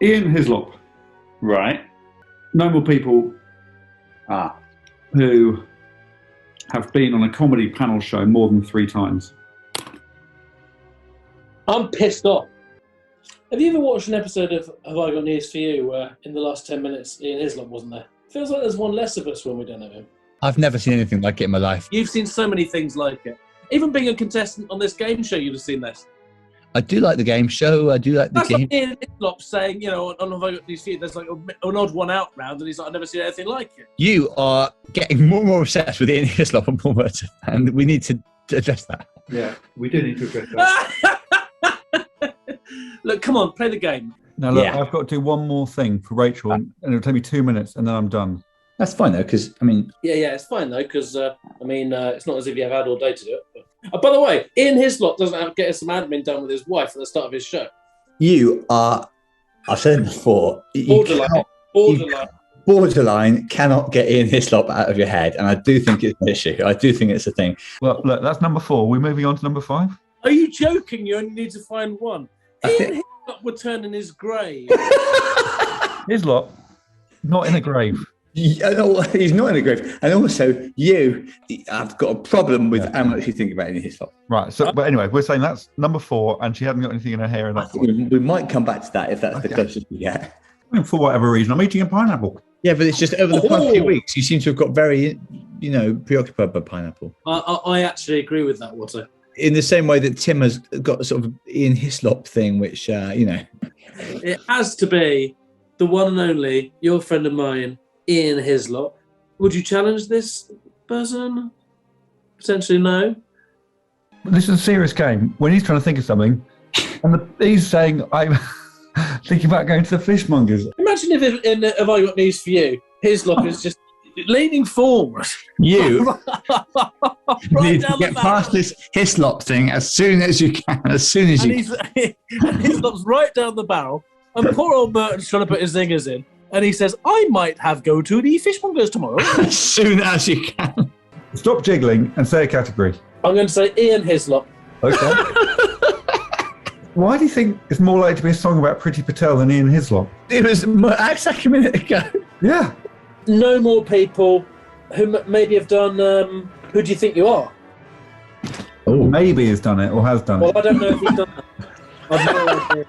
Ian Hislop, right? No more people who have been on a comedy panel show more than 3 times. I'm pissed off. Have you ever watched an episode of Have I Got News For You where in the last 10 minutes Ian Hislop wasn't there? Feels like there's one less of us when we don't have him. I've never seen anything like it in my life. You've seen so many things like it. Even being a contestant on this game show, you'd have seen this. I do like the game show. I do like the That's game. like Ian Hislop saying, on Have I Got News For You, there's like an odd one out round, and he's like, I've never seen anything like it. You are getting more and more obsessed with Ian Hislop and Paul Merton, and we need to address that. Yeah, we do need to address that. Look, come on, play the game. Now, look, I've got to do one more thing for Rachel, and it'll take me 2 minutes, and then I'm done. That's fine, though, because, Yeah, it's fine, though, because, it's not as if you have had all day to do it. But, by the way, Ian Hislop doesn't have to get some admin done with his wife at the start of his show. You are, I've said it before, borderline cannot get Ian Hislop out of your head, and I do think it's an issue. I do think it's a thing. Well, look, that's number 4. We're moving on to number 5. Are you joking? You only need to find one. Ian Hislop would turn in his grave. Hislop, not in a grave. He's not in a grave. And also, you have got a problem with how much you think about Ian Hislop. Right. So, but anyway, we're saying that's number 4, and she hasn't got anything in her hair. I think we might come back to that if that's the closest we get. For whatever reason, I'm eating a pineapple. Yeah, but it's just over the past few weeks, you seem to have got very, preoccupied by pineapple. I actually agree with that, Watto. In the same way that Tim has got a sort of Ian Hislop thing, which, It has to be the one and only, your friend of mine, Ian Hislop. Would you challenge this person? Potentially no. This is a serious game. When he's trying to think of something, and he's saying, I'm thinking about going to the fishmongers. Imagine if Have I Got News For You, Hislop is just leaning forward. You right need to get past this Hislop thing as soon as you can, and Hislop's right down the barrel, and poor old Merton's trying to put his zingers in, and he says, I might go to the fishmongers tomorrow. As soon as you can. Stop jiggling and say a category. I'm going to say Ian Hislop. Okay. Why do you think it's more likely to be a song about Priti Patel than Ian Hislop? It was exactly a minute ago. Yeah. No more people who maybe have done Who Do You Think You Are? Oh, maybe has done it or has done it. Well, I don't know if he's done that. I've no idea.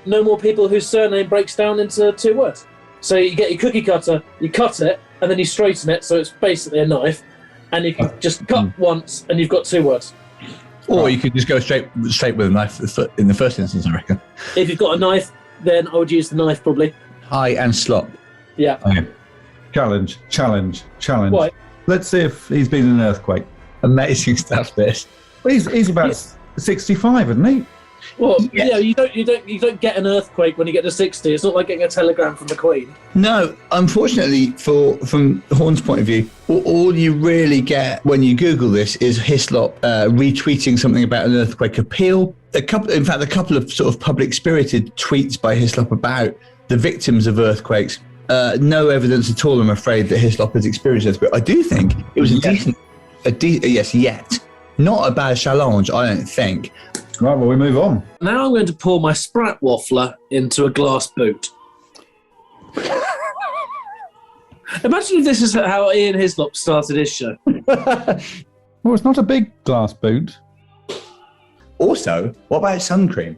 No more people whose surname breaks down into 2 words. So you get your cookie cutter, you cut it, and then you straighten it, so it's basically a knife, and you can just cut once, and you've got 2 words. Or you could just go straight with a knife in the first instance, I reckon. If you've got a knife, then I would use the knife, probably. High and slop. Yeah. Okay. Challenge. Why? Let's see if he's been in an earthquake. Amazing stuff, this. Well, he's about 65, isn't he? Well, yeah, you don't get an earthquake when you get to 60. It's not like getting a telegram from the Queen. No, unfortunately, from Horn's point of view, all you really get when you Google this is Hislop retweeting something about an earthquake appeal. A couple of sort of public-spirited tweets by Hislop about the victims of earthquakes. No evidence at all, I'm afraid, that Hislop has experienced this. But I do think it was yet. Not a bad challenge, I don't think. Right, well, we move on. Now I'm going to pour my Sprat waffler into a glass boot. Imagine if this is how Ian Hislop started his show. Well, it's not a big glass boot. Also, what about sun cream?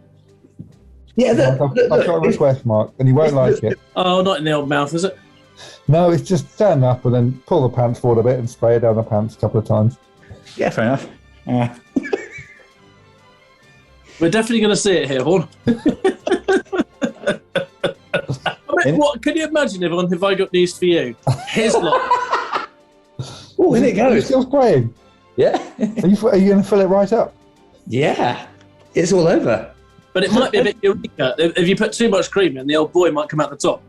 Yeah, I've got a request, Mark, and you won't like it. Oh, not in the old mouth, is it? No, it's just stand up and then pull the pants forward a bit and spray it down the pants a couple of times. Yeah, fair enough. We're definitely going to see it here, Horn. What can you imagine if on Have I Got News For You? Hislop. Oh, in it goes. Are you still spraying? Yeah. Are you going to fill it right up? Yeah. It's all over. But it might be a bit eureka. If you put too much cream in, the old boy might come out the top.